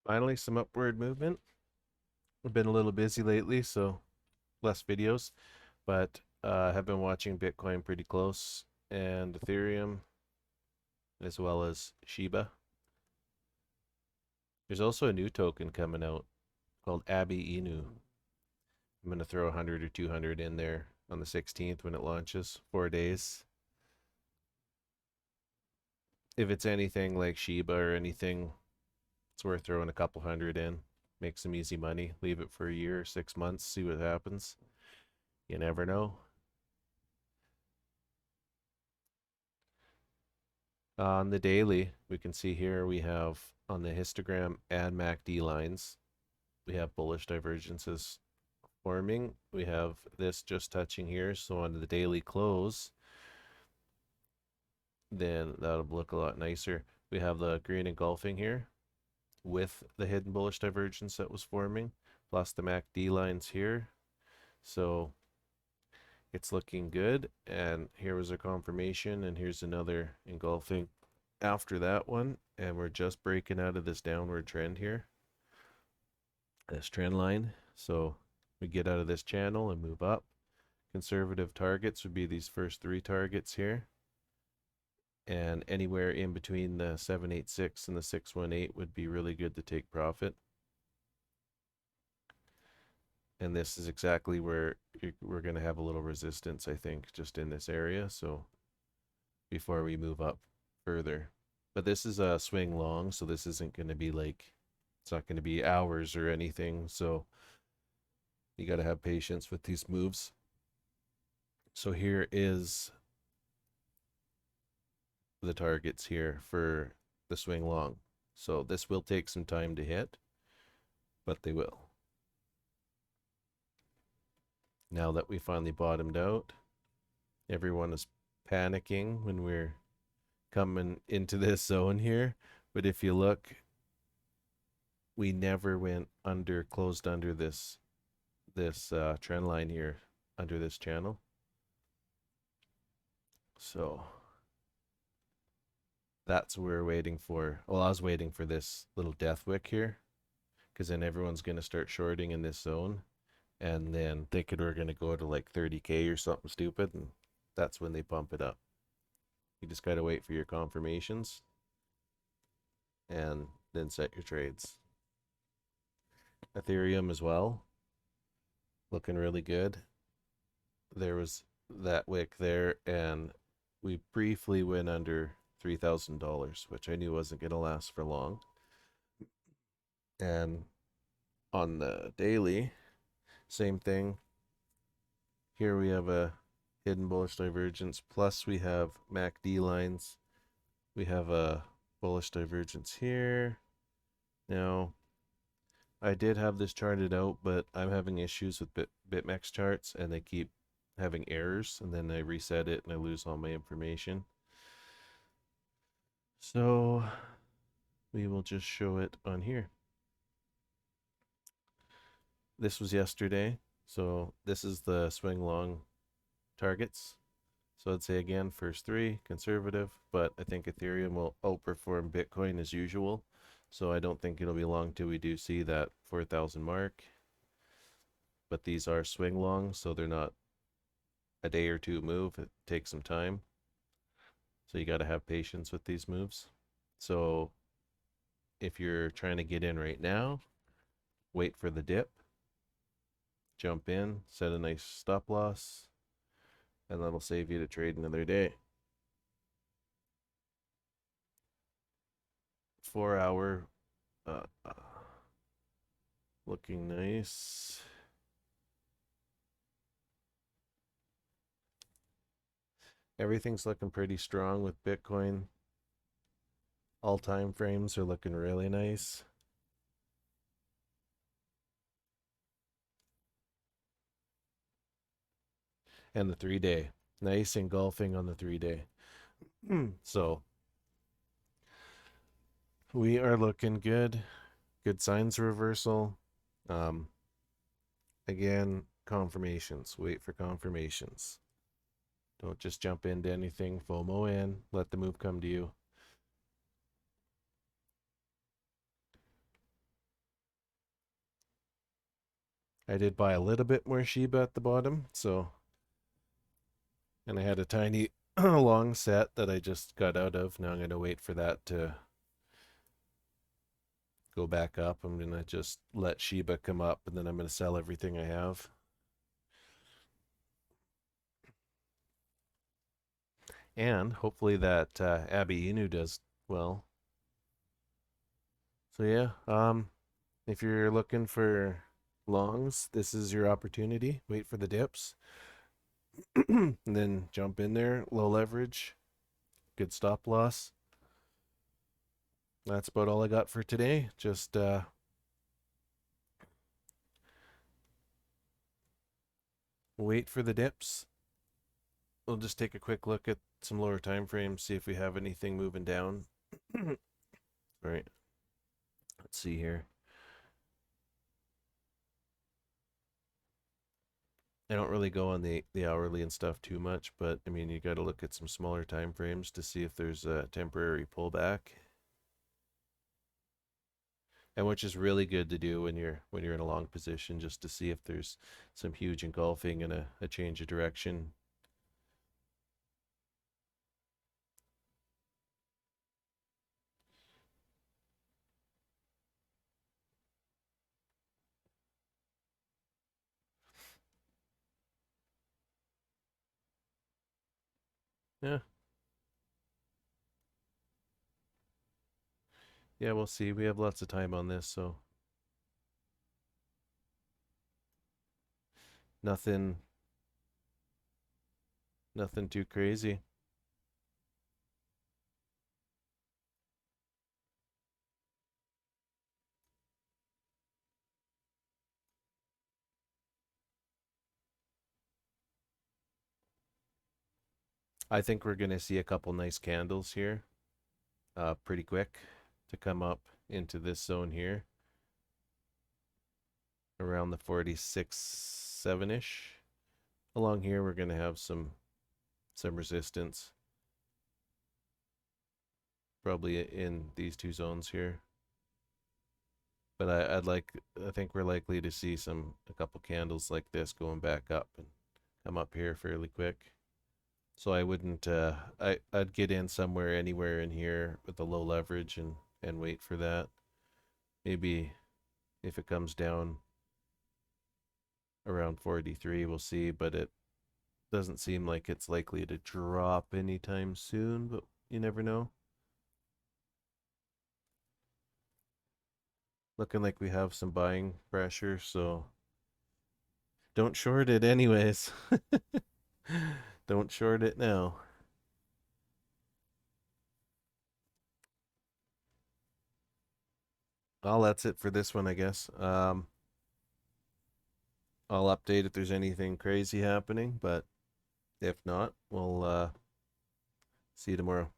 Finally, some upward movement. I've been a little busy lately, so less videos, but have been watching Bitcoin pretty close and Ethereum as well as Shiba. There's also a new token coming out called Abi Inu. I'm going to throw 100 or 200 in there on the 16th when it launches, 4 days. If it's anything like Shiba or anything, it's worth throwing a couple hundred in. Make some easy money. Leave it for a year or 6 months, see what happens. You never know. On the daily, we can see here we have on the histogram and MACD lines, we have bullish divergences forming. We have this just touching here. So on the daily close, then that'll look a lot nicer. We have the green engulfing here with the hidden bullish divergence that was forming, plus the MACD lines here. So it's looking good. And here was a confirmation, and here's another engulfing after that one. And we're just breaking out of this downward trend here, this trend line. So we get out of this channel and move up. Conservative targets would be these first three targets here. And anywhere in between the 786 and the 618 would be really good to take profit. And this is exactly where we're going to have a little resistance, I think, just in this area. So before we move up further. But this is a swing long, so this isn't going to be like, it's not going to be hours or anything. So you got to have patience with these moves. So here is the targets here for the swing long. So this will take some time to hit, but they will. Now that we finally bottomed out, everyone is panicking when we're coming into this zone here. But if you look, we never went under, closed under this trend line here, under this channel. So that's what we're waiting for. Well, I was waiting for this little death wick here, because then everyone's going to start shorting in this zone, and then thinking we're going to go to like 30K or something stupid, and that's when they pump it up. You just got to wait for your confirmations and then set your trades. Ethereum as well, looking really good. There was that wick there, and we briefly went under $3,000, which I knew wasn't going to last for long. And on the daily, same thing. Here we have a hidden bullish divergence, plus we have MACD lines. We have a bullish divergence here. Now, I did have this charted out, but I'm having issues with BitMEX charts, and they keep having errors, and then I reset it and I lose all my information. So we will just show it on here. This was yesterday, so this is the swing long targets. So I'd say again, first three, conservative, but I think Ethereum will outperform Bitcoin as usual. So I don't think it'll be long till we do see that 4,000 mark. But these are swing long, so they're not a day or two move. It takes some time. So you got to have patience with these moves. So if you're trying to get in right now, wait for the dip, jump in, set a nice stop loss, and that'll save you to trade another day. 4 hour, uh, uh, looking nice. Everything's looking pretty strong with Bitcoin. All time frames are looking really nice. And the 3 day, nice engulfing on the 3 day. So we are looking good. Good signs reversal. Um, again, confirmations. Wait for confirmations. Don't just jump into anything. FOMO in. Let the move come to you. I did buy a little bit more Shiba at the bottom, so, and I had a tiny long set that I just got out of. Now I'm going to wait for that to go back up. I'm going to just let Shiba come up and then I'm going to sell everything I have. And hopefully that Abby Inu does well. So yeah, if you're looking for longs, this is your opportunity. Wait for the dips, and then jump in there. Low leverage, good stop loss. That's about all I got for today. Just wait for the dips. We'll just take a quick look at some lower time frames, see if we have anything moving down. All right, let's see here. I don't really go on the hourly and stuff too much, but I mean, you got to look at some smaller time frames to see if there's a temporary pullback. And which is really good to do when you're in a long position, just to see if there's some huge engulfing and a change of direction. Yeah, yeah, we'll see. We have lots of time on this, so nothing nothing too crazy. I think we're gonna see a couple nice candles here, pretty quick to come up into this zone here around the 46 7-ish. Along here we're gonna have some resistance, probably in these two zones here. But I think we're likely to see a couple candles like this going back up and come up here fairly quick. So I wouldn't I'd get in somewhere anywhere in here with a low leverage and wait for that. Maybe if it comes down around 43, we'll see, but it doesn't seem like it's likely to drop anytime soon, but you never know. Looking like we have some buying pressure, so don't short it anyways. Don't short it now. Well, that's it for this one, I guess. I'll update if there's anything crazy happening, but if not, we'll see you tomorrow.